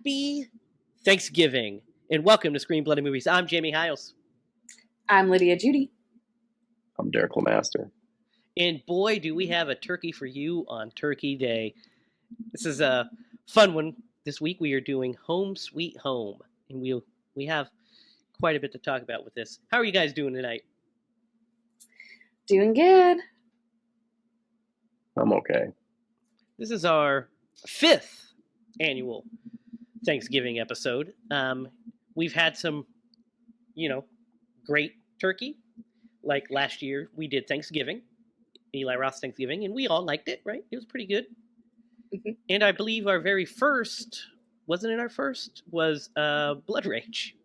Happy Thanksgiving and welcome to Screen Bloody Movies. I'm Jamie Hiles. I'm Lydia Judy. I'm Derek Lemaster. And boy, do we have a turkey for you on Turkey Day. This is a fun one. This week we are doing Home Sweet Home. And we have quite a bit to talk about with this. How are you guys doing tonight? Doing good. I'm okay. This is our 5th annual Thanksgiving episode. We've had some, great turkey. Like last year, we did Thanksgiving, Eli Roth's Thanksgiving, and we all liked it, right? It was pretty good. Mm-hmm. And I believe our very first, wasn't it our first, was Blood Rage.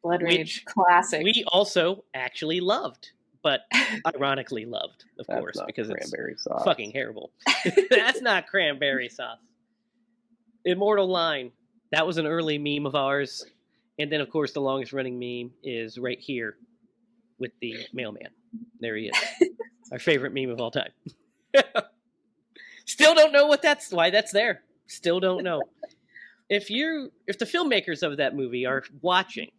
Blood Rage, classic. We also actually loved, but ironically loved, of course, because it's sauce. Fucking terrible. That's not cranberry sauce. Immortal Line. That was an early meme of ours. And then, of course, the longest running meme is right here with the mailman. There he is. Our favorite meme of all time. Still don't know why that's there. Still don't know. If the filmmakers of that movie are watching,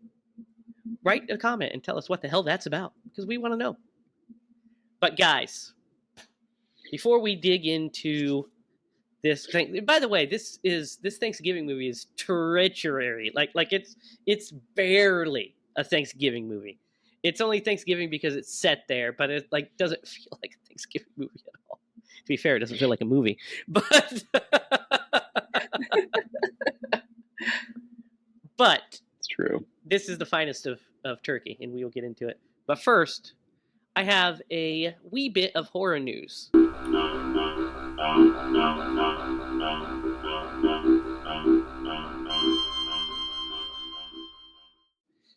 write a comment and tell us what the hell that's about, because we want to know. But guys, before we dig into this thing, by the way, this Thanksgiving movie is treachery. Like it's barely a Thanksgiving movie. It's only Thanksgiving because it's set there, but it doesn't feel like a Thanksgiving movie at all. To be fair, it doesn't feel like a movie. But It's true. This is the finest of turkey, and we will get into it. But first, I have a wee bit of horror news.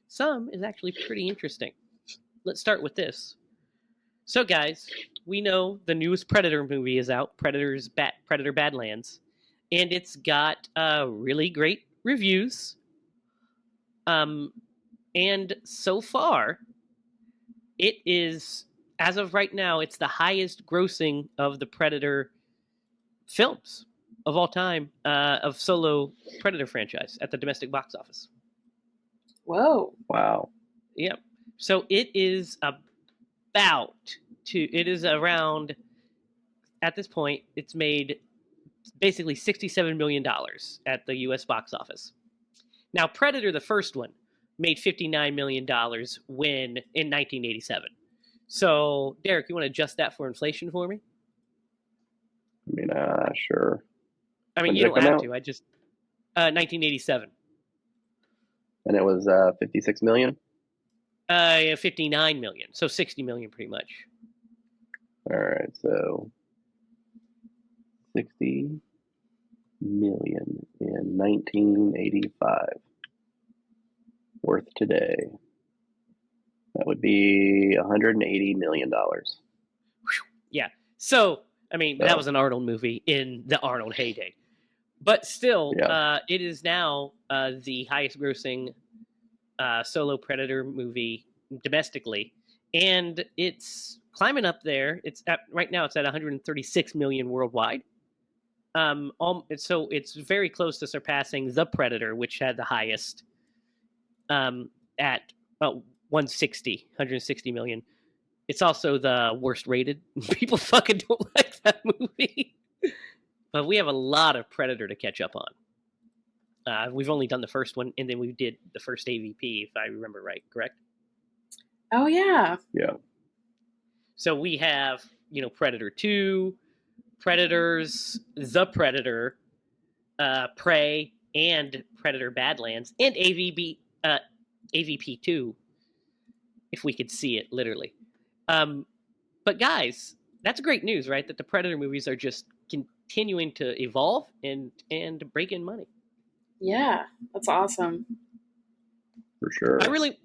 Some is actually pretty interesting. Let's start with this. So, guys, we know the newest Predator movie is out, Predator Badlands, and it's got really great reviews. And so far, it is, as of right now, it's the highest grossing of the Predator films of all time, of solo Predator franchise at the domestic box office. Whoa. Wow. Yep. So it is around, at this point, it's made basically $67 million at the U.S. box office. Now, Predator, the first one, made $59 million in 1987. So, Derek, you want to adjust that for inflation for me? I mean, sure. I mean, you don't have to. I just 1987. And it was 56 million? 59 million. So 60 million pretty much. All right, so 60 million in 1985. Worth today. That would be $180 million. Yeah. So, I mean, that was an Arnold movie in the Arnold heyday. But still, it is now the highest grossing solo Predator movie domestically. And it's climbing up there. Right now it's at 136 million worldwide. So it's very close to surpassing The Predator, which had the highest at 160 million. It's also the worst rated. People fucking don't like that movie. But we have a lot of Predator to catch up on. We've only done the first one, and then we did the first AVP, if I remember right, correct? Oh, yeah. Yeah. So we have, Predator 2, Predators, The Predator, Prey, and Predator Badlands, and AVP 2, if we could see it, literally. But guys, that's great news, right? That the Predator movies are just continuing to evolve and break in money. Yeah, that's awesome. For sure. Really.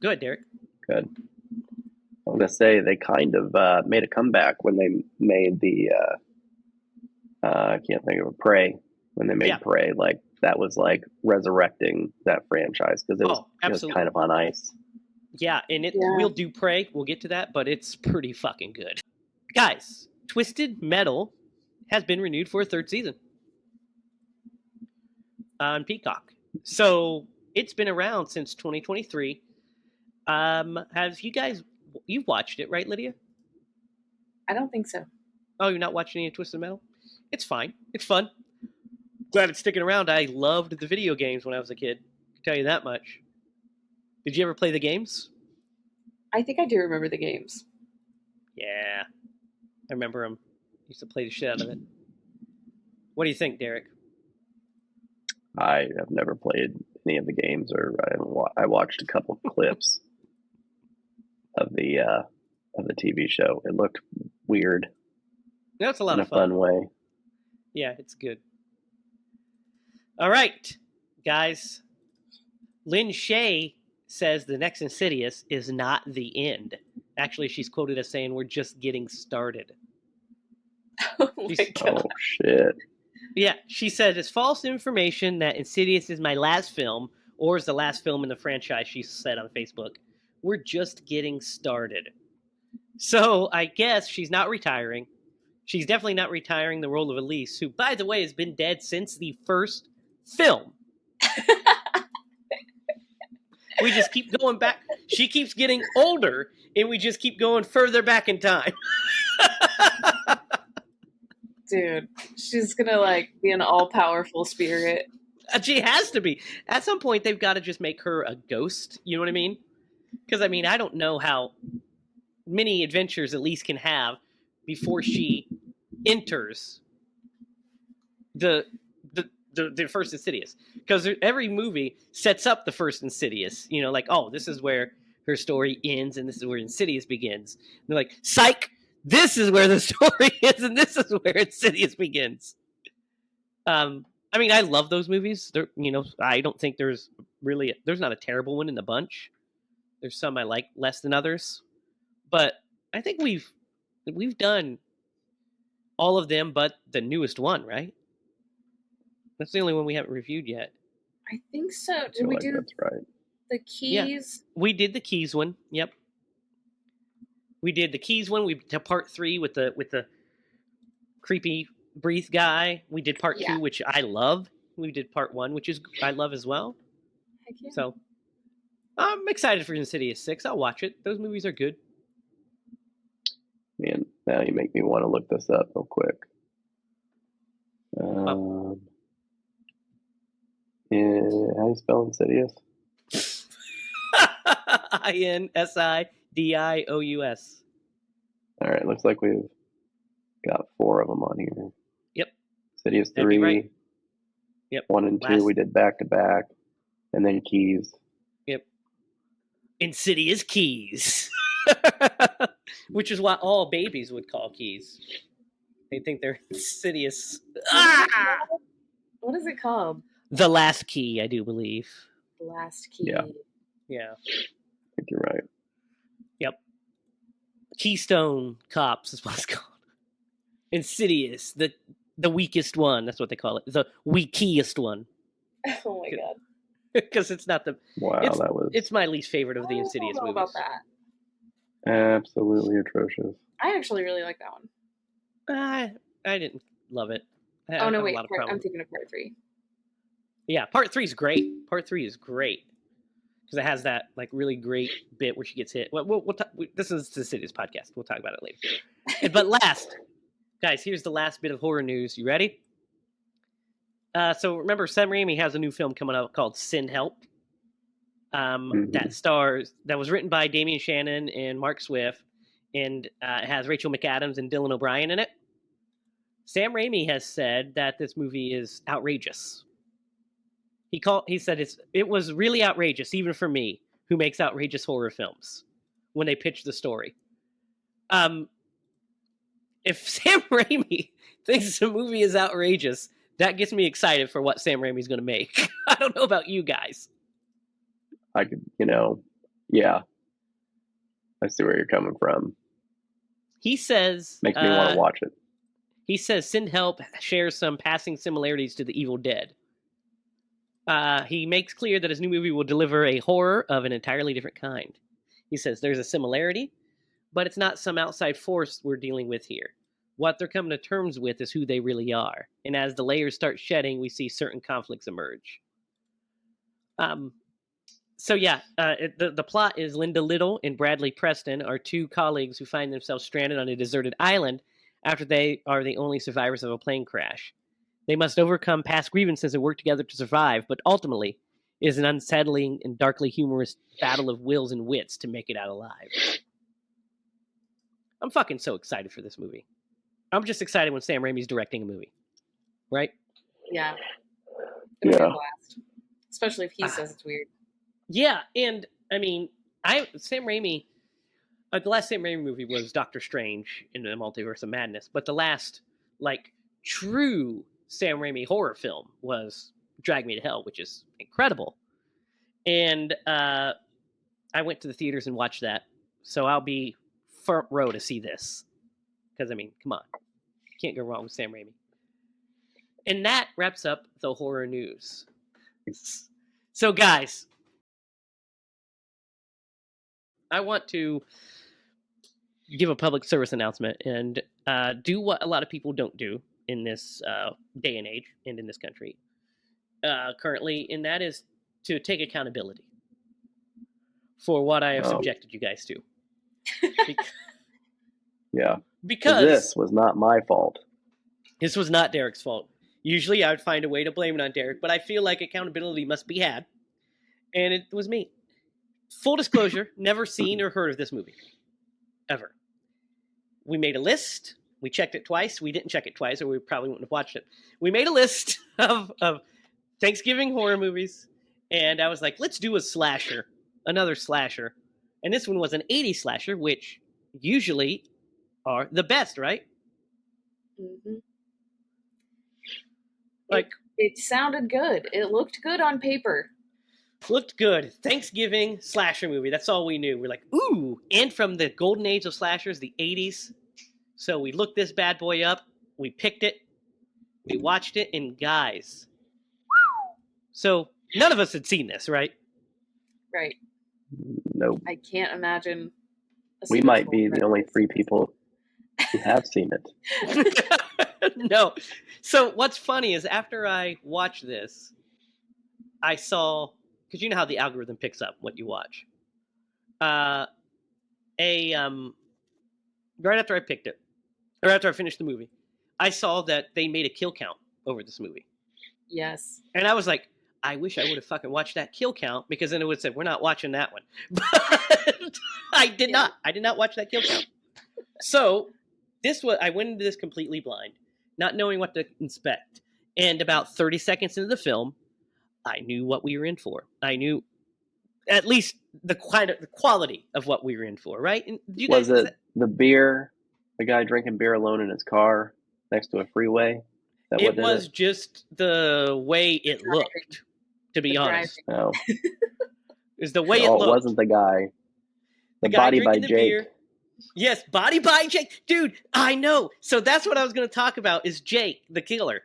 Go ahead, Derek. Good. I was going to say, they kind of made a comeback when they made the, I can't think of a Prey. When they made Prey, like, that was like resurrecting that franchise because it was kind of on ice. Yeah, and we'll do Prey. We'll get to that, but it's pretty fucking good. Guys, Twisted Metal has been renewed for a 3rd season. on Peacock. So it's been around since 2023. Have you've watched it, right, Lydia? I don't think so. Oh, you're not watching any Twisted Metal? It's fine. It's fun. Glad it's sticking around. I loved the video games when I was a kid. I can tell you that much. Did you ever play the games? I think I do remember the games. Yeah. I remember them. Used to play the shit out of it. What do you think, Derek? I have never played any of the games, or I watched a couple clips of the TV show. It looked weird. No, it's a lot in of a fun way. Yeah, it's good. All right, guys. Lynn Shay says the next Insidious is not the end. Actually, she's quoted as saying, "We're just getting started." Oh my God. Oh shit! Yeah, she said it's false information that Insidious is my last film, or is the last film in the franchise. She said on Facebook, "We're just getting started." So I guess she's not retiring. She's definitely not retiring the role of Elise, who, by the way, has been dead since the first film. We just keep going back. She keeps getting older, and we just keep going further back in time. Dude, she's gonna like be an all-powerful spirit. She has to be. At some point, they've got to just make her a ghost. You know what I mean? Because, I mean, I don't know how many adventures Elise can have before she enters the first Insidious. Because every movie sets up the first Insidious. You know, like, oh, this is where her story ends, and this is where Insidious begins. And they're like, psych! This is where the story is, and this is where Insidious begins. I mean, I love those movies. You know, I don't think there's not a terrible one in the bunch. There's some I like less than others, but I think we've done all of them, but the newest one, right? That's the only one we haven't reviewed yet. I think so. Did we do That's right. the Keys? Yeah, we did the Keys one. Yep. We did the Keys one. We did part 3 with the creepy breathe guy. We did part 2, which I love. We did part 1, which is I love as well. Heck yeah. So I'm excited for Insidious 6. I'll watch it. Those movies are good. Man, now you make me want to look this up real quick. How do you spell Insidious? INSIDIOUS. All right, looks like we've got 4 of them on here. Yep. Insidious That'd be 3. right. Yep. 1 and 2 we did back to back, and then Keys. Yep. Insidious Keys. Which is what all babies would call keys. They think they're insidious. Ah! What is it called? The Last Key, I do believe. The Last Key. Yeah. Yeah. I think you're right. Yep. Keystone Cops is what it's called. Insidious, the weakest one. That's what they call it. The weakest one. Oh my God. Because it's not the. Wow, It's my least favorite of the Insidious I don't know movies. about that. Absolutely atrocious. I actually really like that one. I didn't love it. Oh no, wait! I'm thinking of part 3. Yeah, part 3 is great. Part 3 is great because it has that like really great bit where she gets hit. This is the Insidious podcast. We'll talk about it later. But last, guys, here's the last bit of horror news. You ready? So remember, Sam Raimi has a new film coming out called Sin Help. That was written by Damien Shannon and Mark Swift, and it has Rachel McAdams and Dylan O'Brien in it. Sam Raimi has said that this movie is outrageous. He said it was really outrageous, even for me, who makes outrageous horror films, when they pitched the story. If Sam Raimi thinks the movie is outrageous, that gets me excited for what Sam Raimi's going to make. I don't know about you guys. I could, yeah. I see where you're coming from. He says... Makes me want to watch it. He says Sin Help shares some passing similarities to The Evil Dead. He makes clear that his new movie will deliver a horror of an entirely different kind. He says there's a similarity, but it's not some outside force we're dealing with here. What they're coming to terms with is who they really are. And as the layers start shedding, we see certain conflicts emerge. So yeah, the plot is Linda Little and Bradley Preston are two colleagues who find themselves stranded on a deserted island after they are the only survivors of a plane crash. They must overcome past grievances and work together to survive, but ultimately it is an unsettling and darkly humorous battle of wills and wits to make it out alive. I'm fucking so excited for this movie. I'm just excited when Sam Raimi's directing a movie, right? Yeah. It'll be a Yeah. blast. Especially if he says it's weird. Yeah, and I mean, Sam Raimi. The last Sam Raimi movie was Doctor Strange in the Multiverse of Madness, but the last like true Sam Raimi horror film was Drag Me to Hell, which is incredible. And I went to the theaters and watched that, so I'll be front row to see this. Because I mean, come on, can't go wrong with Sam Raimi. And that wraps up the horror news. So, guys, I want to give a public service announcement and do what a lot of people don't do in this day and age and in this country currently, and that is to take accountability for what I have subjected you guys to. Yeah. Because this was not my fault. This was not Derek's fault. Usually I would find a way to blame it on Derek, but I feel like accountability must be had, and it was me. Full disclosure, never seen or heard of this movie. Ever. We made a list. We checked it twice. We didn't check it twice, or we probably wouldn't have watched it. We made a list of Thanksgiving horror movies, and I was like, let's do a slasher. Another slasher. And this one was an 80s slasher, which usually are the best, right? Mm-hmm. Like, it sounded good. It looked good on paper. Looked good. Thanksgiving slasher movie. That's all we knew. We're like, ooh. And from the golden age of slashers, the 80s. So we looked this bad boy up. We picked it. We watched it. And guys. So none of us had seen this, right? Right. Nope. I can't imagine. We might be the only 3 people who have seen it. No. So what's funny is after I watched this, I saw, because you know how the algorithm picks up what you watch. Right after I picked it, or after I finished the movie, I saw that they made a kill count over this movie. Yes. And I was like, I wish I would have fucking watched that kill count, because then it would have said, we're not watching that one. But I did not. I did not watch that kill count. So I went into this completely blind, not knowing what to expect. And about 30 seconds into the film, I knew what we were in for. I knew at least the quality of what we were in for, right? And you guys, was it the beer, the guy drinking beer alone in his car next to a freeway? It was just the way it looked, to be honest. No. Is the way it looked. It wasn't the guy. The guy body by drinking the Jake. beer. Yes, body by Jake. Dude, I know. So that's what I was going to talk about is Jake, the killer.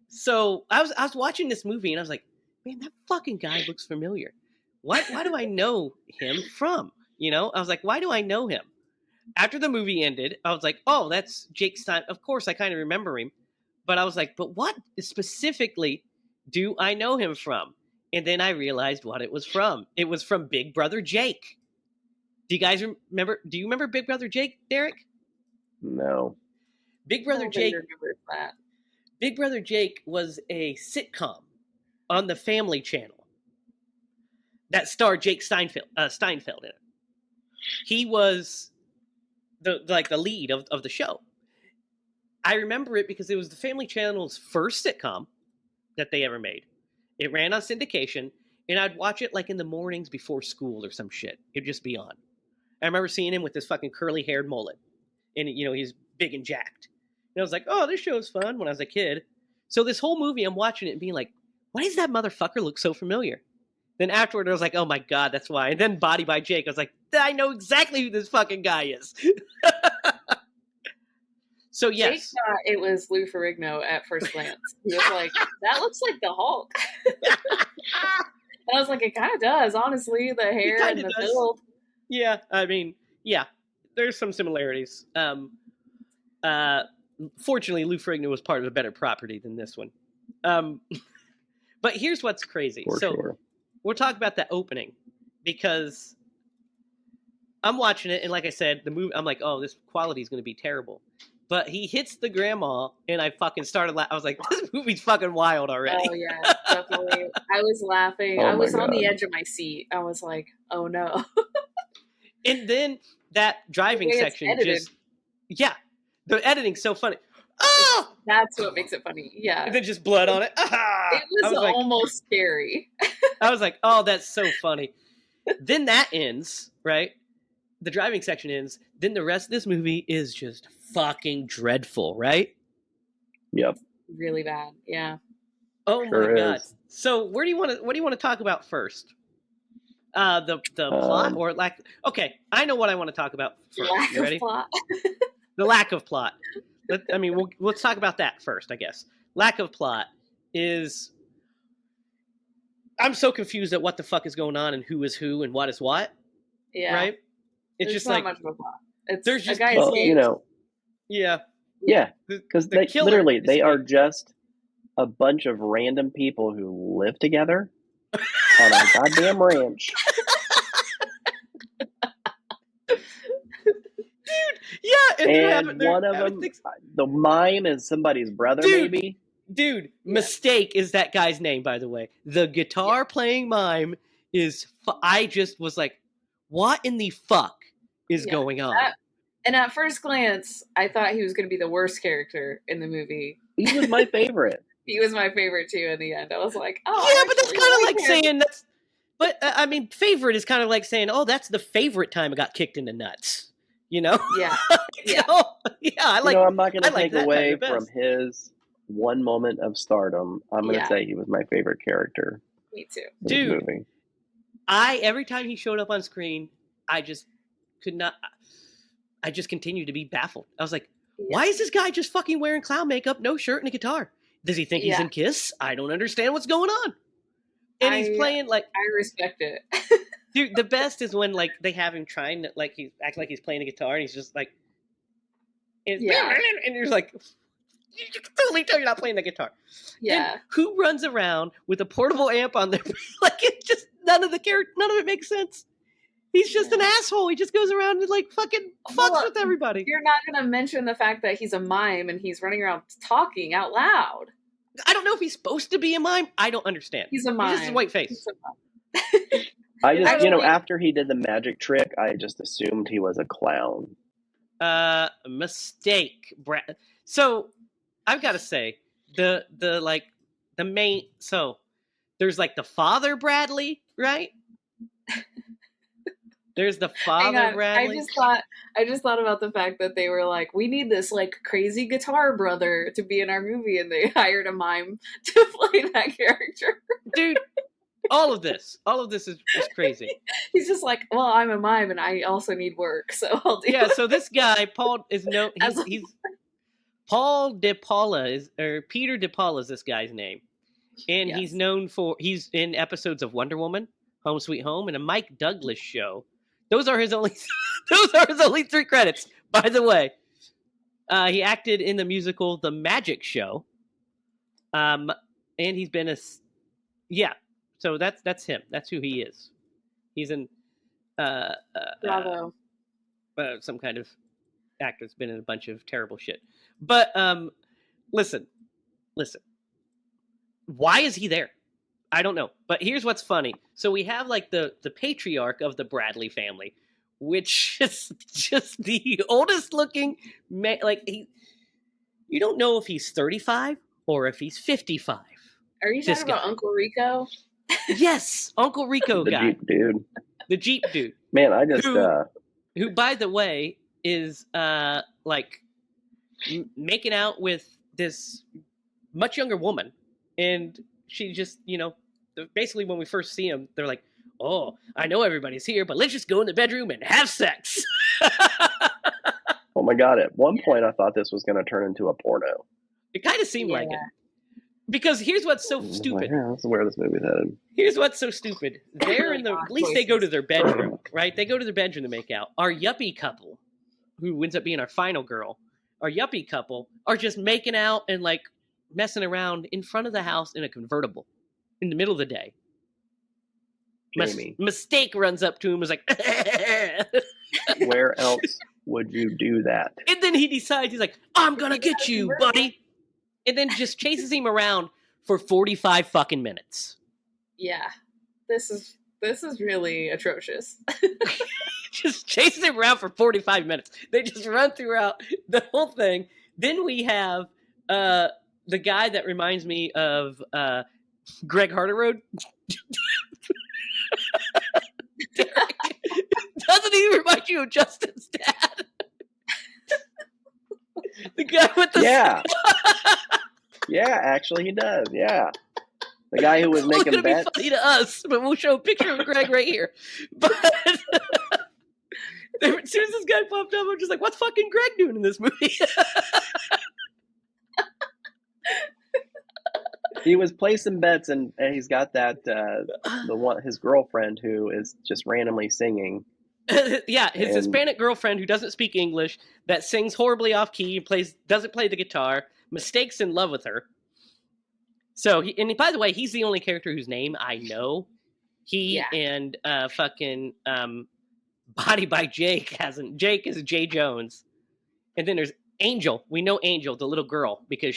So I was watching this movie and I was like, man, that fucking guy looks familiar. Why do I know him from? You know, I was like, why do I know him? After the movie ended, I was like, oh, that's Jake Stein. Of course, I kind of remember him. But I was like, but what specifically do I know him from? And then I realized what it was from. It was from Big Brother Jake. Do you guys remember? Do you remember Big Brother Jake, Derek? No. Big Brother Jake. Remember that. Big Brother Jake was a sitcom on the Family Channel that starred Jake Steinfeld in it. He was the lead of the show. I remember it because it was the Family Channel's first sitcom that they ever made. It ran on syndication, and I'd watch it like in the mornings before school or some shit. It'd just be on. I remember seeing him with this fucking curly-haired mullet, and you know he's big and jacked. And I was like, oh, this show's fun when I was a kid. So this whole movie, I'm watching it and being like, why does that motherfucker look so familiar? Then afterward, I was like, oh my God, that's why. And then Body by Jake, I was like, I know exactly who this fucking guy is. So yes. Jake thought it was Lou Ferrigno at first glance. He was like, that looks like the Hulk. And I was like, it kind of does, honestly, the hair and the build. Yeah, I mean, yeah, there's some similarities. Fortunately, Lou Ferrigno was part of a better property than this one. But here's what's crazy. For sure. We'll talk about that opening because I'm watching it, and like I said, the movie, I'm like, oh, this quality is going to be terrible. But he hits the grandma, and I fucking started laughing. I was like, this movie's fucking wild already. Oh, yeah, definitely. I was laughing. I was on the edge of my seat. I was like, oh, no. And then that driving section just... Yeah. The editing's so funny. Oh! That's what makes it funny. Yeah. And then just blood on it. Ah! It was almost scary. I was like, oh, that's so funny. Then that ends, right? The driving section ends. Then the rest of this movie is just fucking dreadful, right? Yep. Really bad. Yeah. Oh my god. So where do you want to talk about first? The plot or lack? Okay, I know what I want to talk about first. You ready? Plot. The lack of plot. Let's talk about that first, I guess. Lack of plot is... I'm so confused at what the fuck is going on and who is who and what is what. Yeah. Right? It's there's just not like... much of a plot. It's there's just... a guy Yeah. Yeah. Because they are just a bunch of random people who live together on a goddamn ranch. Yeah, and one of them, the mime is somebody's brother, maybe. Dude, Mistake is that guy's name, by the way. The guitar playing mime is... I just was like, what in the fuck is going on? And at first glance, I thought he was going to be the worst character in the movie. He was my favorite. He was my favorite, too, in the end. I was like, oh, yeah, but that's kind of like saying that's... But, I mean, favorite is kind of like saying, oh, that's the favorite time I got kicked in the nuts. You know? Yeah. Yeah. I like... I'm not going to take away from his one moment of stardom. I'm going to say he was my favorite character. Me too. Dude, every time he showed up on screen, I just could not... I just continued to be baffled. I was like, why is this guy just fucking wearing clown makeup, no shirt, and a guitar? Does he think he's in Kiss? I don't understand what's going on. And he's playing like... I respect it. Dude, the best is when like they have him trying to like he act like he's playing a guitar and he's just like... And you're like... You can totally tell you're not playing the guitar. Yeah. And who runs around with a portable amp on their... like, it just... None of it makes sense. He's just an asshole. He just goes around and like fucking fucks with everybody. You're not going to mention the fact that he's a mime and he's running around talking out loud. I don't know if he's supposed to be a mime. I don't understand. He's a mime. He's just a white face. I just, after he did the magic trick, I just assumed he was a clown. Mistake, Brad. So I've got to say the main. So there's like the father Bradley, right? There's the father Bradley. I just thought about the fact that they were like, we need this like crazy guitar brother to be in our movie, and they hired a mime to play that character. Dude, all of this is crazy. He's just like, well, I'm a mime and I also need work, so I'll do it. So this guy, Paul, is he's Paul De Paula Peter De Paula is this guy's name. And he's in episodes of Wonder Woman, Home Sweet Home, and a Mike Douglas show. Those are his only 3 credits, by the way. He acted in the musical The Magic Show. And he's been so that's him. That's who he is. He's in Bravo. Some kind of actor that's been in a bunch of terrible shit. But listen. Why is he there? I don't know. But here's what's funny. So we have like the patriarch of the Bradley family, which is just the oldest looking man. Like you don't know if he's 35 or if he's 55. Are you talking about Uncle Rico? Yes, Uncle Rico guy. Jeep dude. The Jeep dude. Man, I just who by the way is like making out with this much younger woman, and she just, basically when we first see him, they're like, oh, I know everybody's here, but let's just go in the bedroom and have sex. Oh my God. At one point, I thought this was going to turn into a porno. It kind of seemed like it. Because here's what's so stupid. That's where this movie's headed. Here's what's so stupid. They're at least they go to their bedroom, right? They go to their bedroom to make out. Our yuppie couple, who ends up being our final girl, our yuppie couple, are just making out and like messing around in front of the house in a convertible in the middle of the day. Jamie. Mistake runs up to him and is like, where else would you do that? And then he decides, he's like, I'm going to get you, buddy. And then just chases him around for 45 fucking minutes. Yeah. This is really atrocious. Just chases him around for 45 minutes. They just run throughout the whole thing. Then we have the guy that reminds me of Greg Harderode. Doesn't he remind you of Justin's dad? The guy with the... Yeah. Yeah, actually he does. Yeah. The guy who was making bets. It's going to be funny to us, but we'll show a picture of Greg right here. But as soon as this guy popped up, I'm just like, what's fucking Greg doing in this movie? He was placing bets, and he's got that the one, his girlfriend who is just randomly singing. Yeah, his Hispanic girlfriend who doesn't speak English, that sings horribly off key, doesn't play the guitar, mistakes in love with her. So, by the way, he's the only character whose name I know. He and fucking Body by Jake hasn't. Jake is Jay Jones, and then there's Angel. We know Angel, the little girl, because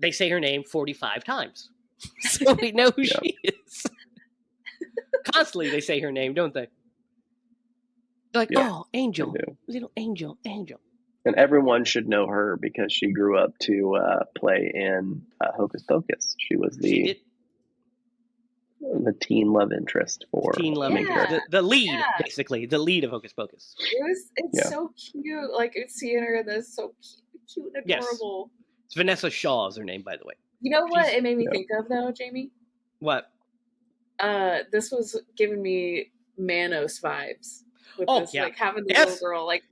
they say her name 45 times, so we know who she is. Constantly they say her name, don't they? They're like, oh, Angel, little Angel. And everyone should know her because she grew up to play in Hocus Pocus. She was the teen love interest for the lead, basically the lead of Hocus Pocus. It's so cute, like seeing her. That's so cute and adorable. Yes. It's Vanessa Shaw is her name, by the way. You know what it made me think of though, Jamie? What? This was giving me Manos vibes. With this, like having the little girl, like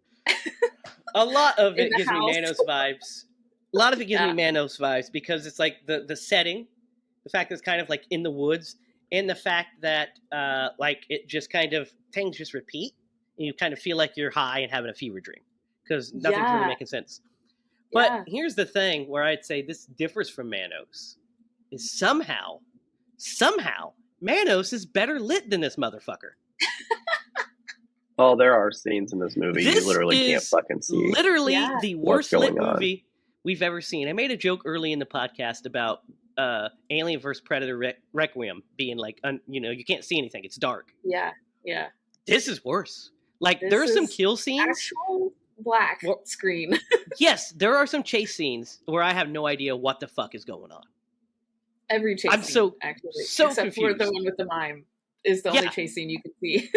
a lot of it gives me Manos vibes. A lot of it gives me Manos vibes because it's like the setting, the fact that it's kind of like in the woods, and the fact that like it just kind of things just repeat, and you kind of feel like you're high and having a fever dream because nothing's really making sense. But here's the thing where I'd say this differs from Manos is somehow Manos is better lit than this motherfucker. Oh, there are scenes in this movie you literally can't fucking see. Literally the worst lit movie we've ever seen. I made a joke early in the podcast about Alien vs. Predator Requiem being like, you can't see anything. It's dark. Yeah. This is worse. Like, there are some kill scenes. Actual black screen. Yes, there are some chase scenes where I have no idea what the fuck is going on. Every chase scene, actually. So except confused. for the one with the mime is the only chase scene you can see.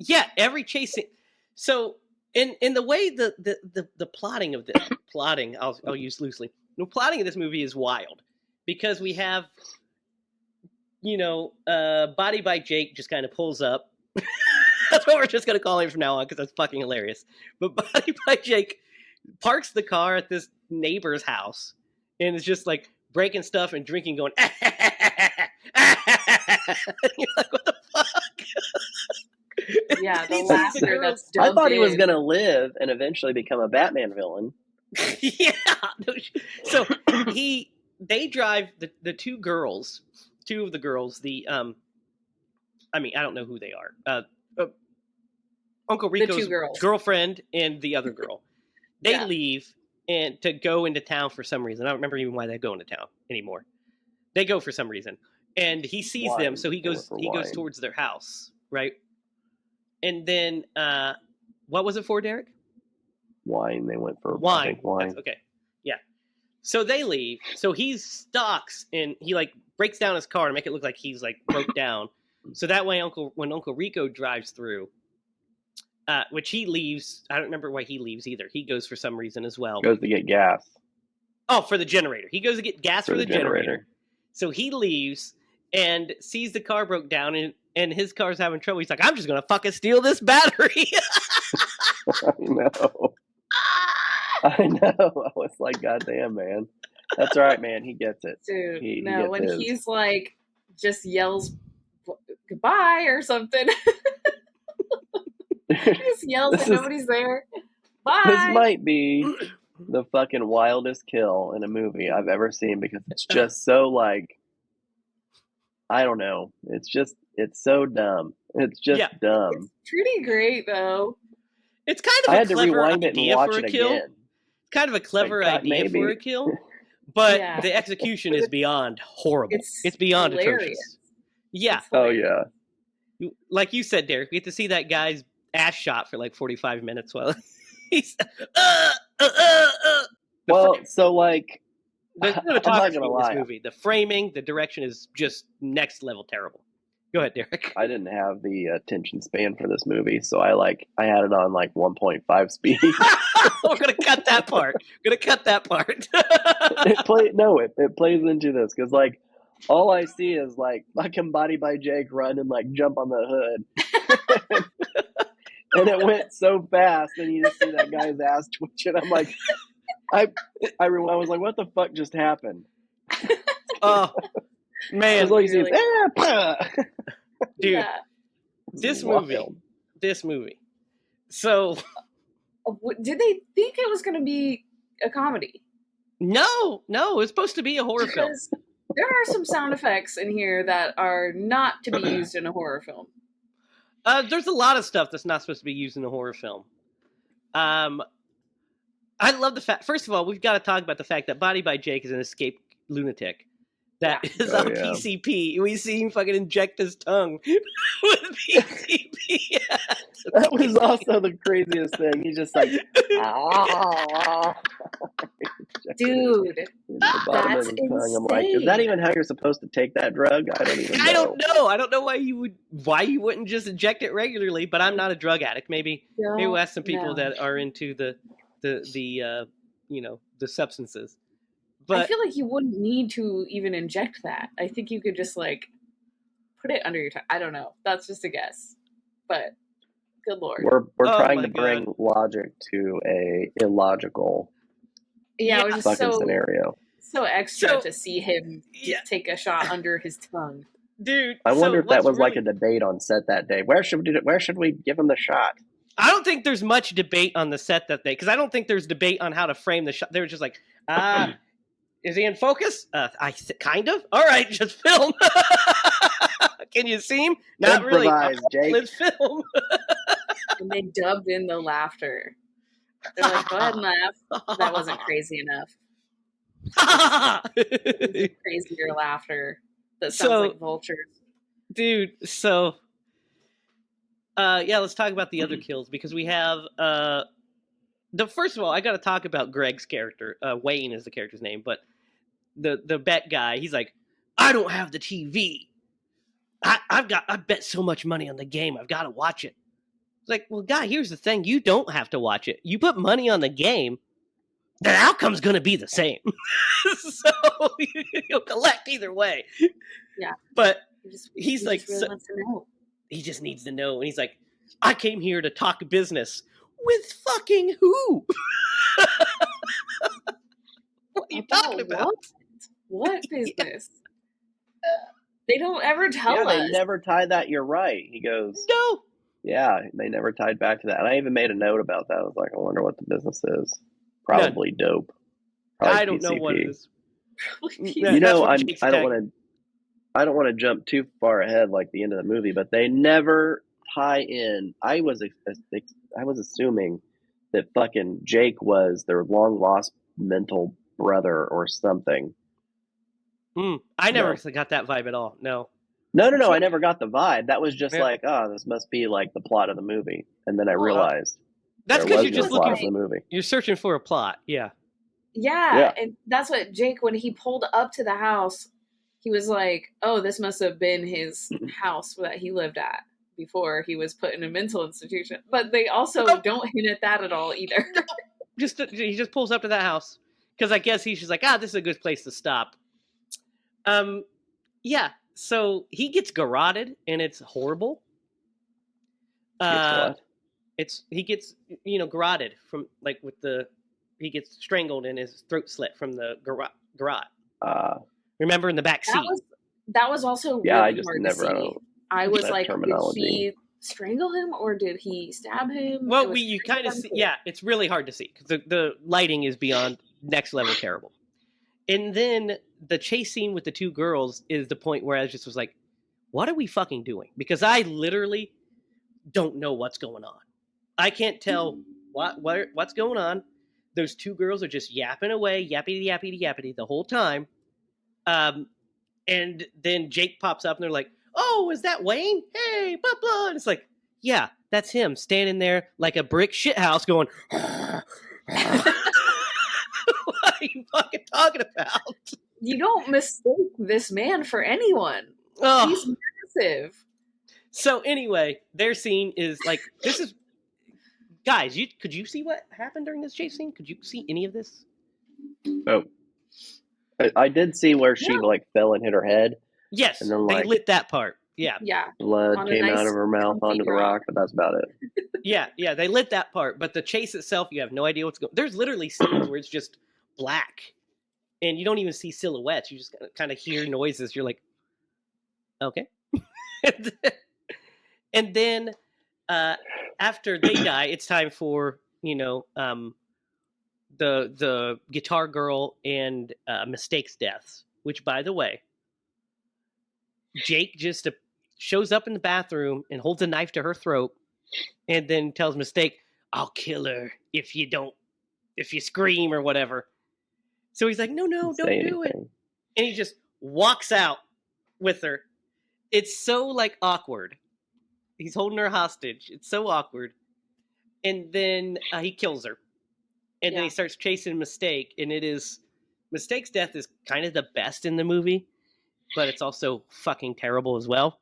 Yeah, every chase scene. So, in the way the plotting of this, I'll use loosely. The plotting of this movie is wild because we have, Body by Jake just kind of pulls up. That's what we're just going to call him from now on because that's fucking hilarious. But Body by Jake parks the car at this neighbor's house and is just like breaking stuff and drinking, going, and you're like, what the fuck? Yeah, the laughter that's I thought he was going to live and eventually become a Batman villain. Yeah. So they drive the two of the girls, I don't know who they are. Uncle Rico's girlfriend and the other girl. They leave and to go into town for some reason. I don't remember even why they go into town anymore. They go for some reason. And he sees them, so he goes towards their house, right? And then what was it for, Derek? Wine. They went for wine. Wine. Okay. Yeah. So they leave. So he stalks and he like breaks down his car to make it look like he's like broke down. So that way when Uncle Rico drives through, which he leaves, I don't remember why he leaves either. He goes for some reason as well. Goes to get gas. Oh, for the generator. He goes to get gas for the generator. So he leaves and sees the car broke down and his car's having trouble. He's like, I'm just going to fucking steal this battery. I know. I was like, God damn, man. That's all right, man. He gets it. Dude, he's like, just yells goodbye or something. He just yells and nobody's there. This Bye. might be the fucking wildest kill in a movie I've ever seen because it's just so like, I don't know. It's so dumb. It's just dumb. It's pretty great though. It's kind of I a had to clever rewind it and idea watch for it a kill. again. Kind of a clever God, idea maybe. for a kill, but Yeah. the execution is beyond horrible. It's beyond hilarious. atrocious. Yeah. It's Oh hilarious. yeah. Like you said, Derek, we get to see that guy's ass shot for like 45 minutes while he's Well, so like, the I'm not cinematography gonna in lie. this movie, the framing, the direction is just next level terrible. Go ahead, Derek. I didn't have the attention span for this movie, so I had it on like 1.5 speed. We're gonna cut that part. It plays into this because like all I see is like fucking Body by Jake run and like jump on the hood, and it went so fast, and you just see that guy's ass twitching. I'm like, I was like, what the fuck just happened? Oh man, It's like you see, dude, Yeah. this wild. movie. So Did they think it was going to be a comedy? no, it's supposed to be a horror film. Because there are some sound effects in here that are not to be used in a horror film. There's a lot of stuff that's not supposed to be used in a horror film. I love the fact. First of all, we've got to talk about the fact that Body by Jake is an escaped lunatic that is on PCP. We see him fucking inject his tongue with PCP. That was also the craziest thing. He's just like, Dude, that's I'm like, is that even how you're supposed to take that drug? I don't even know. I don't know why you wouldn't just inject it regularly. But I'm not a drug addict. Maybe we'll ask some people that are into the substances. But I feel like you wouldn't need to even inject that. I think you could just like put it under your tongue. I don't know. That's just a guess. But good lord. We're trying to bring logic to a illogical it was just fucking scenario. So extra to see him take a shot under his tongue. Dude, I wonder if that was like a debate on set that day. Where should we give him the shot? I don't think there's much debate on the set that day because I don't think there's debate on how to frame the shot. They were just like, is he in focus? Kind of. All right, just film. Can you see him? Not really. Jake. Let's film. And they dubbed in the laughter. They're like, go ahead and laugh. That wasn't crazy enough. Crazier laughter that sounds like vultures. Dude, so let's talk about the other kills because we have first of all, I got to talk about Greg's character. Wayne is the character's name, but the bet guy, he's like, I don't have the TV. I bet so much money on the game. I've got to watch it. It's like, well, guy, here's the thing. You don't have to watch it. You put money on the game, the outcome's going to be the same. So you'll collect either way. Yeah. But he just really wants to know. He just needs to know. And he's like, I came here to talk business. With fucking who? What are you talking about? What business? They don't ever tell us. They never tie that. You're right. He goes, no. Yeah, they never tied back to that. And I even made a note about that. I was like, I wonder what the business is. Probably dope. Probably I don't know what it is. You know, I don't want to jump too far ahead, like the end of the movie, but they never tie in. I was assuming that fucking Jake was their long lost mental brother or something. I never got that vibe at all. No. I never got the vibe. That was just like, this must be like the plot of the movie. And then I realized that's because you're just looking for the movie. You're searching for a plot. Yeah, and that's what Jake, when he pulled up to the house, he was like, oh, this must have been his house that he lived at before he was put in a mental institution. But they also don't hint at that at all either. He just pulls up to that house because I guess he's just like, this is a good place to stop. So he gets garroted and it's horrible. He gets garroted from like he gets strangled and his throat slit from the garrote. Remember in the back seat. That was also really I just hard never to see. I was like, did he strangle him or did he stab him? Well, you kind of see, it's really hard to see because the lighting is beyond next level terrible. And then the chase scene with the two girls is the point where I just was like, what are we fucking doing? Because I literally don't know what's going on. I can't tell what's going on. Those two girls are just yapping away, yappity the whole time. And then Jake pops up and they're like, oh, is that Wayne? Hey, blah, blah. And it's like, yeah, that's him standing there like a brick shithouse going, what are you fucking talking about? You don't mistake this man for anyone. Oh. He's massive. So anyway, their scene is like, this is, guys, could you see what happened during this chase scene? Could you see any of this? Oh, I did see where she like fell and hit her head. Yes, and then, they lit that part. Yeah. Blood came out of her mouth onto the rock, but that's about it. Yeah, they lit that part, but the chase itself, you have no idea what's going. There's literally scenes where it's just black, and you don't even see silhouettes. You just kind of hear noises. You're like, okay. And then after they die, it's time for the guitar girl and Mistake's deaths. Which, by the way, Jake just shows up in the bathroom and holds a knife to her throat, and then tells Mistake, "I'll kill her if you scream or whatever." So he's like, "No, don't do it," and he just walks out with her. It's so like awkward. He's holding her hostage. It's so awkward. And then he kills her. And then he starts chasing Mistake. And Mistake's death is kind of the best in the movie, but it's also fucking terrible as well.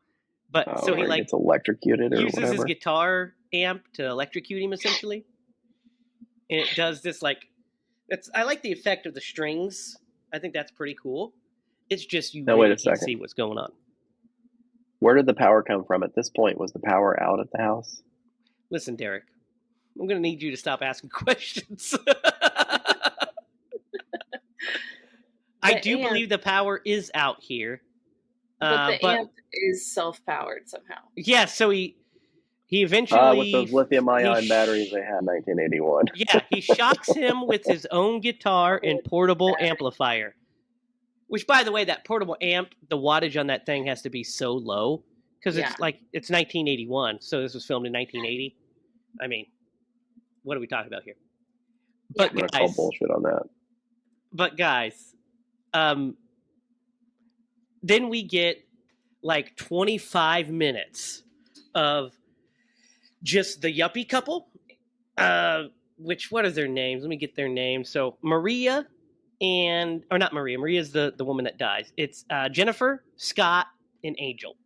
But so he gets electrocuted or uses whatever. his guitar amp to electrocute him essentially. And it does this I like the effect of the strings. I think that's pretty cool. It's just you really can't see what's going on. Where did the power come from at this point? Was the power out at the house? Listen, Derek, I'm going to need you to stop asking questions. I do believe the power is out here. But the amp is self-powered somehow. Yeah, so he eventually... with those lithium-ion batteries they had in 1981. Yeah, he shocks him with his own guitar and portable amplifier. Which, by the way, that portable amp, the wattage on that thing has to be so low. Because it's 1981, so this was filmed in 1980. I mean, what are we talking about here? But I'm going to call bullshit on that. But guys, then we get like 25 minutes of just the yuppie couple. What are their names? Let me get their names. So Maria... not Maria. Maria's the woman that dies. It's Jennifer, Scott, and Angel.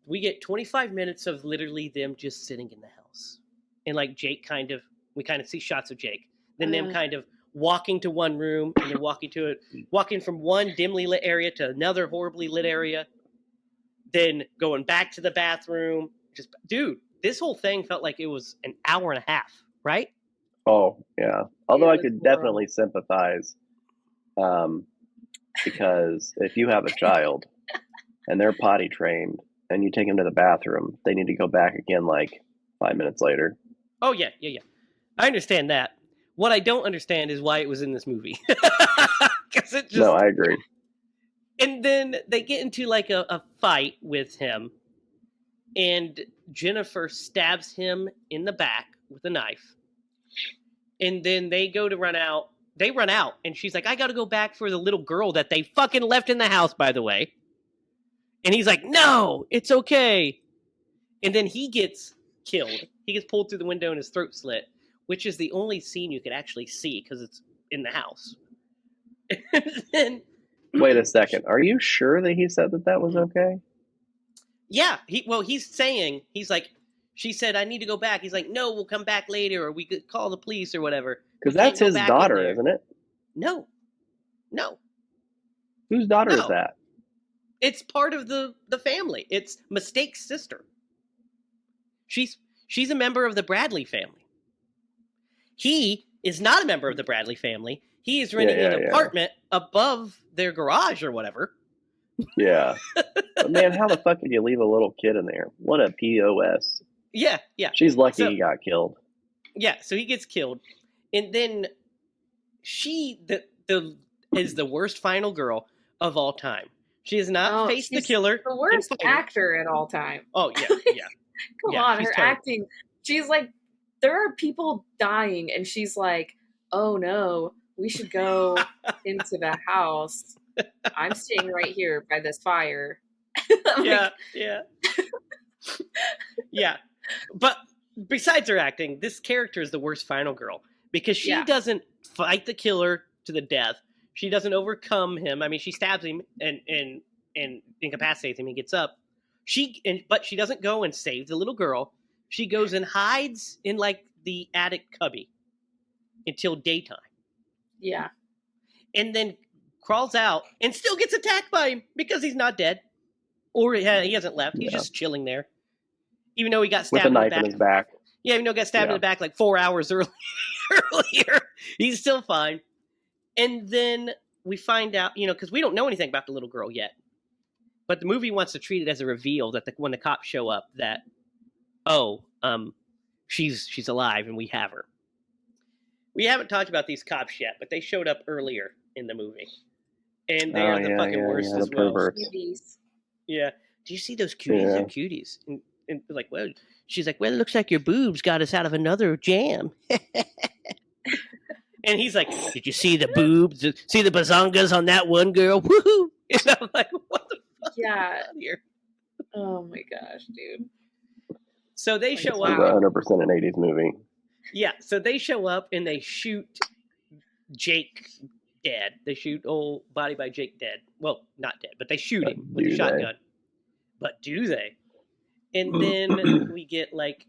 We get 25 minutes of literally them just sitting in the house. And like Jake we kind of see shots of Jake. Then them kind of walking to one room and then walking from one dimly lit area to another horribly lit area. Then going back to the bathroom. Dude, this whole thing felt like it was an hour and a half, right? Oh, yeah. Although I could definitely sympathize, because if you have a child and they're potty trained and you take them to the bathroom, they need to go back again like 5 minutes later. Oh, yeah. I understand that. What I don't understand is why it was in this movie. No, I agree. And then they get into like a fight with him, and Jennifer stabs him in the back with a knife. And then they go to run out. They run out, and she's like, I got to go back for the little girl that they fucking left in the house, by the way. And he's like, no, it's okay. And then he gets killed. He gets pulled through the window and his throat slit, which is the only scene you could actually see because it's in the house. Then, wait a second. Are you sure that he said that was okay? Yeah. He's like, she said, I need to go back. He's like, no, we'll come back later, or we could call the police or whatever. Because that's his daughter, isn't it? No. Whose daughter is that? It's part of the family. It's Mistake's sister. She's a member of the Bradley family. He is not a member of the Bradley family. He is renting an apartment above their garage or whatever. Yeah. Man, how the fuck could you leave a little kid in there? What a POS. Yeah. She's lucky So- he got killed. Yeah, so he gets killed, and then she is the worst final girl of all time. She has not faced the she's killer. the worst in fighting. actor at all time. Oh yeah. Come Yeah, on, she's her terrible. acting. She's like, there are people dying, and she's like, oh no, we should go into the house. I'm staying right here by this fire. I'm like, Yeah. Yeah. But besides her acting, this character is the worst final girl because she Yeah. doesn't fight the killer to the death. She doesn't overcome him. I mean, she stabs him and incapacitates him. He gets up. But she doesn't go and save the little girl. She goes and hides in like the attic cubby until daytime, yeah. and then crawls out and still gets attacked by him because he's not dead, or he hasn't left. He's Yeah. just chilling there, even though he got With stabbed a knife in in the his back. back. Yeah, even though he got stabbed in Yeah. the back like 4 hours earlier, he's still fine. And then we find out, because we don't know anything about the little girl yet. But the movie wants to treat it as a reveal that when the cops show up, that she's alive and we have her. We haven't talked about these cops yet, but they showed up earlier in the movie, and they are the fucking worst as the well. perverts. Cuties. Yeah. Do you see those cuties? Yeah. They're cuties. And like, well, she's like, well, it looks like your boobs got us out of another jam. And he's like, did you see the boobs? See the bazongas on that one girl? Woohoo! And I'm like, what the fuck? Yeah. Is out here? Oh my gosh, dude. So they show This is up. 100% an 80s movie. Yeah, so they show up and they shoot Jake dead. They shoot old Body by Jake dead. Well, not dead, but they shoot him with a do they? shotgun. But do they? And then we get like,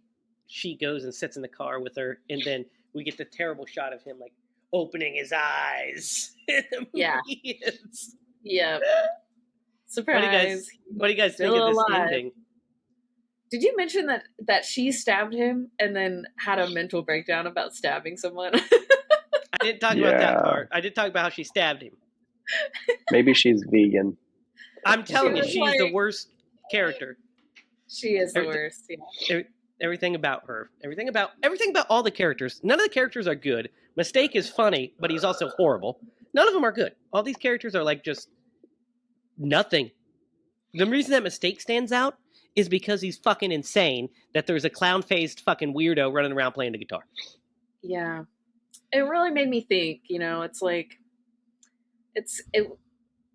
she goes and sits in the car with her, and then we get the terrible shot of him like opening his eyes. Yeah. Yes. Yeah. What Surprise. do you guys think Still of this alive. ending? Did you mention that she stabbed him and then had a mental breakdown about stabbing someone? I didn't talk about that Yeah. part. I did talk about how she stabbed him. Maybe she's vegan. I'm telling you, was she's the like- worst character. She is the Everything- worst. Yeah. Everything about her, everything about all the characters. None of the characters are good. Mistake is funny, but he's also horrible. None of them are good. All these characters are like just nothing. The reason that Mistake stands out is because he's fucking insane. That there's a clown-faced fucking weirdo running around playing the guitar. Yeah. It really made me think, it's like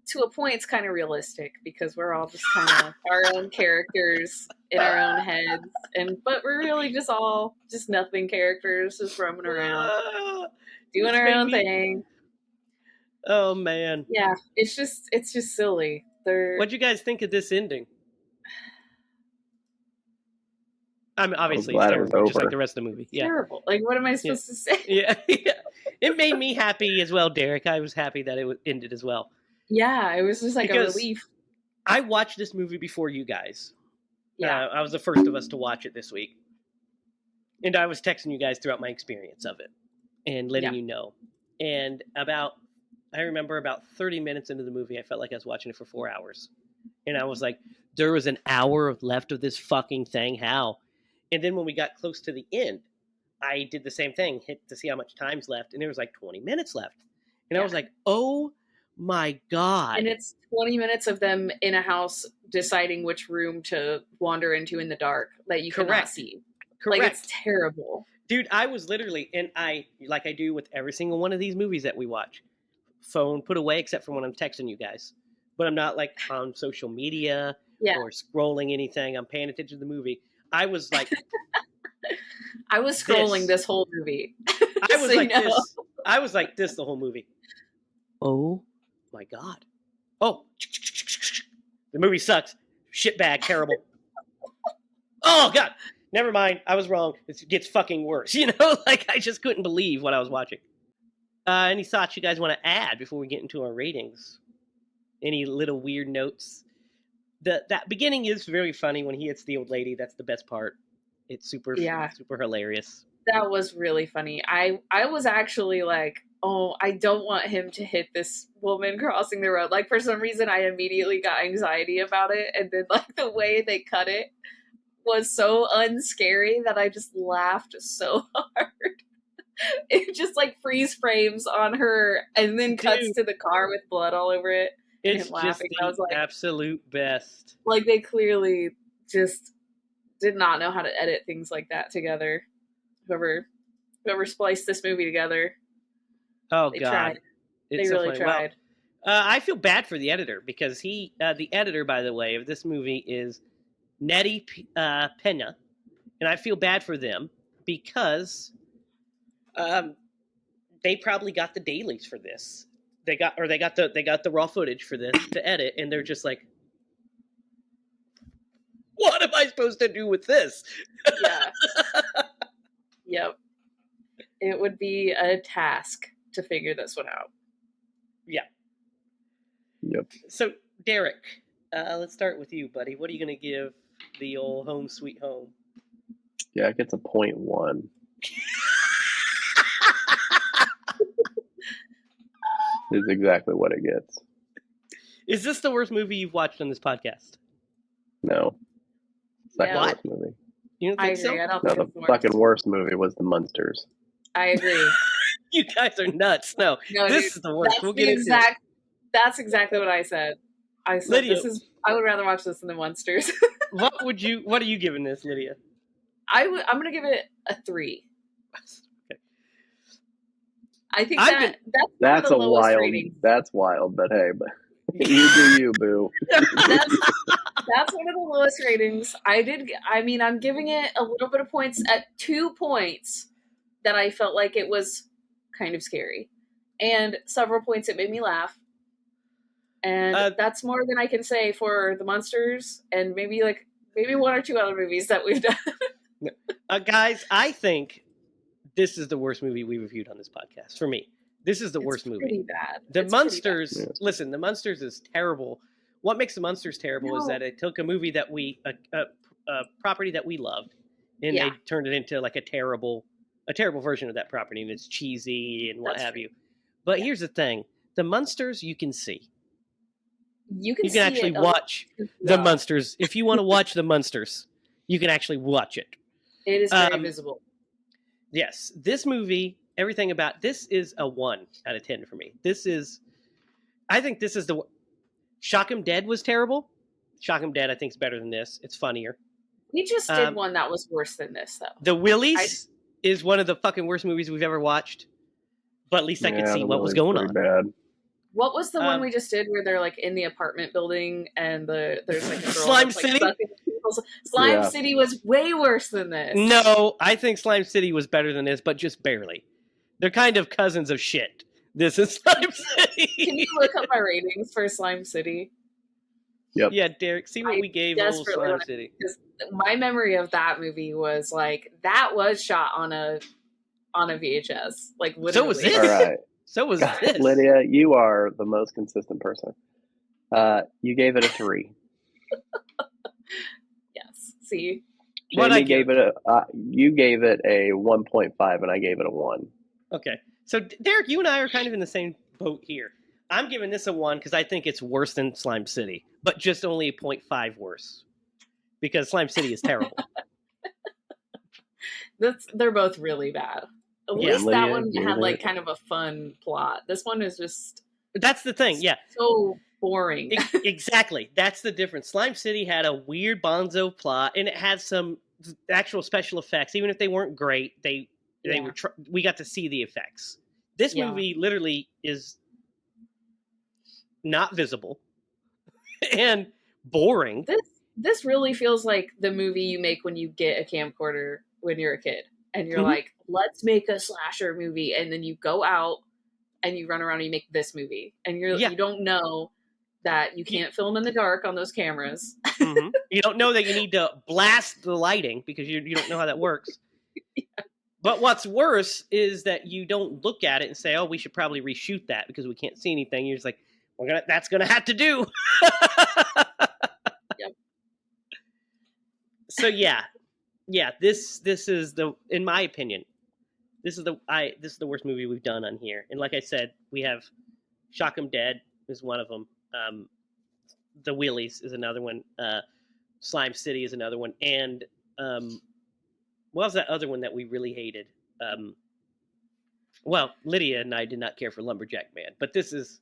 to a point it's kind of realistic because we're all just kind of our own characters in our own heads but we're really just all just nothing characters just roaming around doing This our made own me- thing. Oh man, Yeah, it's just silly. what'd you guys think of this ending? I mean, obviously, it's glad it was terrible, just over. like the rest of the movie. Yeah. terrible. Like, what am I supposed to say? Yeah. It made me happy as well, Derek. I was happy that it ended as well. Yeah, it was just like Because- a relief. I watched this movie before you guys. Yeah. I was the first of us to watch it this week. And I was texting you guys throughout my experience of it and letting Yeah. you know. And I remember about 30 minutes into the movie, I felt like I was watching it for 4 hours. And I was like, there was an hour left of this fucking thing. How? And then when we got close to the end, I did the same thing, hit to see how much time's left. And there was like 20 minutes left. And I Yeah. was like, oh my God. And it's 20 minutes of them in a house deciding which room to wander into in the dark that you cannot Correct. see. Correct. Like, it's terrible. Dude, I was literally, and like I do with every single one of these movies that we watch, phone put away except for when I'm texting you guys. But I'm not like on social media Yeah. or scrolling anything. I'm paying attention to the movie. I was like, I was scrolling This. this whole movie. I was So you like know. this. I was like this the whole movie. Oh my God. Oh, the movie sucks. Shitbag, terrible. Oh God. Never mind. I was wrong. It gets fucking worse. Like I just couldn't believe what I was watching. Any thoughts you guys want to add before we get into our ratings? Any little weird notes? That beginning is very funny when he hits the old lady. That's the best part. It's super Yeah. super hilarious. That was really funny. I was actually like, oh, I don't want him to hit this woman crossing the road. Like, for some reason, I immediately got anxiety about it. And then, like, the way they cut it was so unscary that I just laughed so hard. It just, like, freeze frames on her and then cuts to the car with blood all over it. And It's him just laughing. the I was like, absolute best. like, they clearly just did not know how to edit things like that together. Whoever spliced this movie together. Oh, They God. tried. It's They so really funny. tried. Well, I feel bad for the editor because the editor, by the way, of this movie is Nettie Pena, and I feel bad for them because they probably got the dailies for this. They got the raw footage for this to edit, and they're just like, what am I supposed to do with this? Yeah. Yep. It would be a task to figure this one out. Yeah. Yep. So, Derek, let's start with you, buddy. What are you going to give the old Home Sweet Home? Yeah, it gets a 0.1. Is exactly what it gets. Is this the worst movie you've watched on this podcast? No. Second Yeah. worst movie. You don't I think agree. so? I don't No, think the it's fucking worst movie was The Munsters. I agree. You guys are nuts. No, No, this dude, is the worst. that's We'll the get into it. exact. That's exactly what I said. I said Lydia. this is. I would rather watch this than the Monsters. What are you giving this, Lydia? I'm gonna give it a 3. Okay. I think I'm That's the a lowest wild. rating. That's wild, but hey, but you do you, boo. That's one of the lowest ratings. I'm giving it a little bit of points at 2 points that I felt like it was kind of scary, and several points it made me laugh. And that's more than I can say for the Monsters and maybe one or two other movies that we've done. Guys, I think this is the worst movie we reviewed on this podcast. For me, this is the worst movie. Pretty bad. The It's Munsters. pretty bad. Listen, The Munsters is terrible. What makes The Munsters terrible is No. that it took a movie that a property that we loved, and Yeah. they turned it into like a terrible version of that property, and it's cheesy and what That's have true. you. But here's the thing: The Munsters you can see. You can You can actually watch The Munsters. If you want to watch The Munsters, you can actually watch it. It is very visible. Yes, this movie, everything about this is a 1 out of 10 for me. I think this is the Shock 'Em Dead was terrible. Shock 'Em Dead, I think, is better than this. It's funnier. We just did one that was worse than this, though. The Willies is one of the fucking worst movies we've ever watched. But at least I could see what was going on. Bad. What was the one we just did where they're like in the apartment building and there's like a girl Slime that's, City? Like, stuck in people's... Slime City was way worse than this. No, I think Slime City was better than this, but just barely. They're kind of cousins of shit. This is Slime City. Can you look up my ratings for Slime City? Yep. Yeah, Derek, see what we gave old Slime City. My memory of that movie was like that was shot on a VHS. Like literally. So was this. All right. So was this. Lydia, you are the most consistent person. You gave it a 3. Yes. See? Jamie gave it you gave it a 1.5 and I gave it a 1. Okay. So, Derek, you and I are kind of in the same boat here. I'm giving this a 1 because I think it's worse than Slime City, but just only a 0.5 worse because Slime City is terrible. They're both really bad. At least that one had like kind of a fun plot. This one is just... That's the thing, yeah. So boring. Exactly. That's the difference. Slime City had a weird bonzo plot, and it had some actual special effects. Even if they weren't great, we got to see the effects. This movie literally is not visible and boring. This really feels like the movie you make when you get a camcorder when you're a kid. And you're like, let's make a slasher movie. And then you go out and you run around and you make this movie. And you don't know that you can't film in the dark on those cameras. Mm-hmm. You don't know that you need to blast the lighting because you don't know how that works. But what's worse is that you don't look at it and say, oh, we should probably reshoot that because we can't see anything. You're just like, that's going to have to do. Yep. So, yeah, this is in my opinion, This is the worst movie we've done on here. And like I said, we have Shock 'Em Dead is one of them. The Wheelies is another one. Slime City is another one. And what was that other one that we really hated? Well, Lydia and I did not care for Lumberjack Man, but this is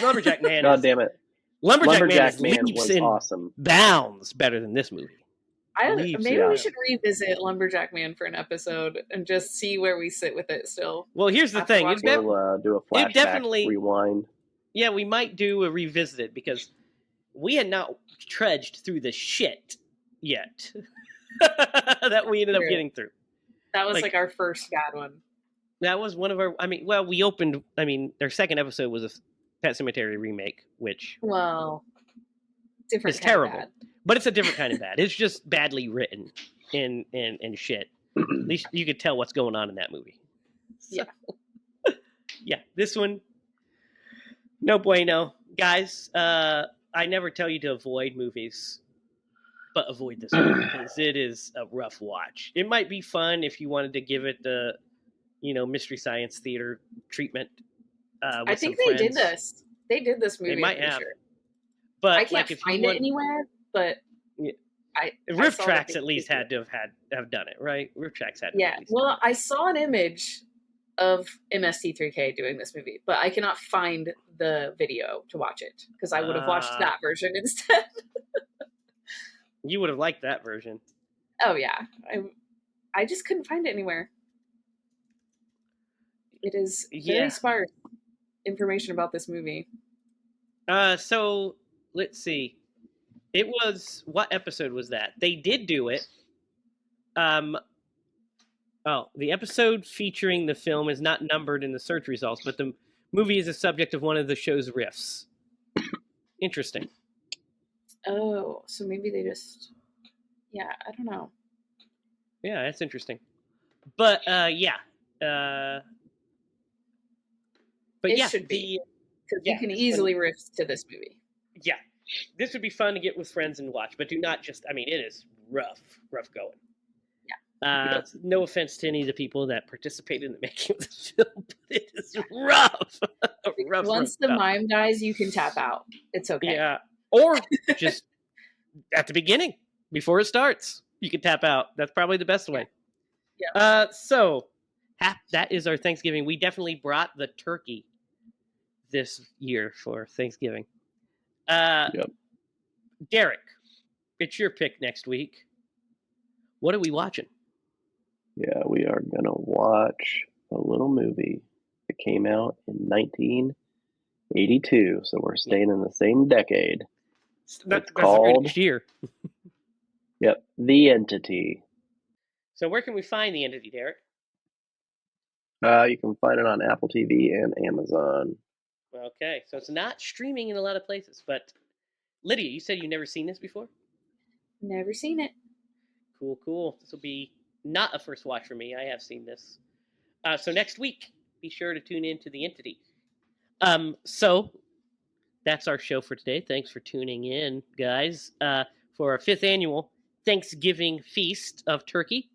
Lumberjack Man. God damn it! Lumberjack Man was in awesome. bounds better than this movie. Maybe we should revisit Lumberjack Man for an episode and just see where we sit with it still. Well, here's the thing. We'll do a flashback rewind. Yeah, we might do a revisited because we had not trudged through the shit yet that we ended up getting through. That was like our first bad one. That was one of our. We opened. Their second episode was a Pet Sematary remake, which different. It's terrible, but it's a different kind of bad. It's just badly written and shit. At least you could tell what's going on in that movie. So, yeah, this one, no bueno, guys. I never tell you to avoid movies, but avoid this one because it is a rough watch. It might be fun if you wanted to give it the, Mystery Science Theater treatment. I think they did this. They did this movie. They might have. Sure. But I can't find it anywhere. But Riff Tracks at least had to have done it, right? Riff Tracks had. Yeah. Well, I saw an image of MST3K doing this movie, but I cannot find the video to watch it because I would have watched that version instead. You would have liked that version. Oh yeah, I just couldn't find it anywhere. It is very sparse information about this movie. So let's see. It was, what episode was that? They did do it. The episode featuring the film is not numbered in the search results, but the movie is a subject of one of the show's riffs. Interesting. Oh, so maybe they just... Yeah, I don't know. Yeah, that's interesting. But, yeah. But it yeah. should be. Because you can easily riff to this movie. Yeah. This would be fun to get with friends and watch, but do not just... it is rough going. Yeah. No offense to any of the people that participated in the making of the film, but it is rough. Once the mime dies, you can tap out. It's okay. Yeah. Or just at the beginning, before it starts, you can tap out. That's probably the best way. Yeah. So that is our Thanksgiving. We definitely brought the turkey this year for Thanksgiving. Yep. Derek, it's your pick next week. What are we watching? Yeah, we are going to watch a little movie that came out in 1982, so we're staying in the same decade. It's called... year. Yep, The Entity. So where can we find The Entity, Derek? You can find it on Apple TV and Amazon. Okay, so it's not streaming in a lot of places, but Lydia, you said you've never seen this before? Never seen it. Cool. This will be not a first watch for me. I have seen this. So next week, be sure to tune in to The Entity. So that's our show for today. Thanks for tuning in, guys, for our 5th annual Thanksgiving feast of turkey.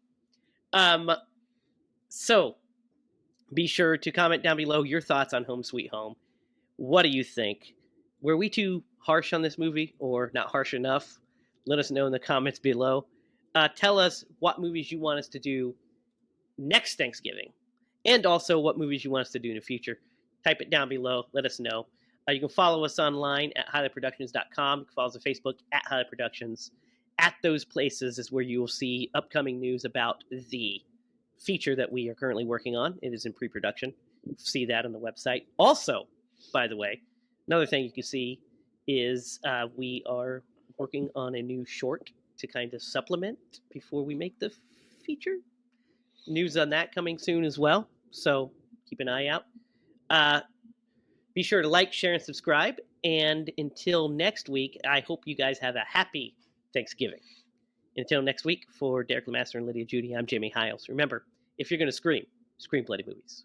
So be sure to comment down below your thoughts on Home Sweet Home. What do you think? Were we too harsh on this movie or not harsh enough? Let us know in the comments below. Tell us what movies you want us to do next Thanksgiving, and also what movies you want us to do in the future. Type it down below. Let us know. You can follow us online at HiLaProductions.com. You can follow us on Facebook at HiLa Productions. At those places is where you will see upcoming news about the feature that we are currently working on. It is in pre-production. You'll see that on the website. Also, by the way, another thing you can see is we are working on a new short to kind of supplement before we make the feature. News on that coming soon as well, so keep an eye out. Be sure to like, share, and subscribe. And until next week, I hope you guys have a happy Thanksgiving. Until next week, for Derek Lemaster and Lydia Judy, I'm Jamie Hiles. Remember, if you're going to scream bloody movies.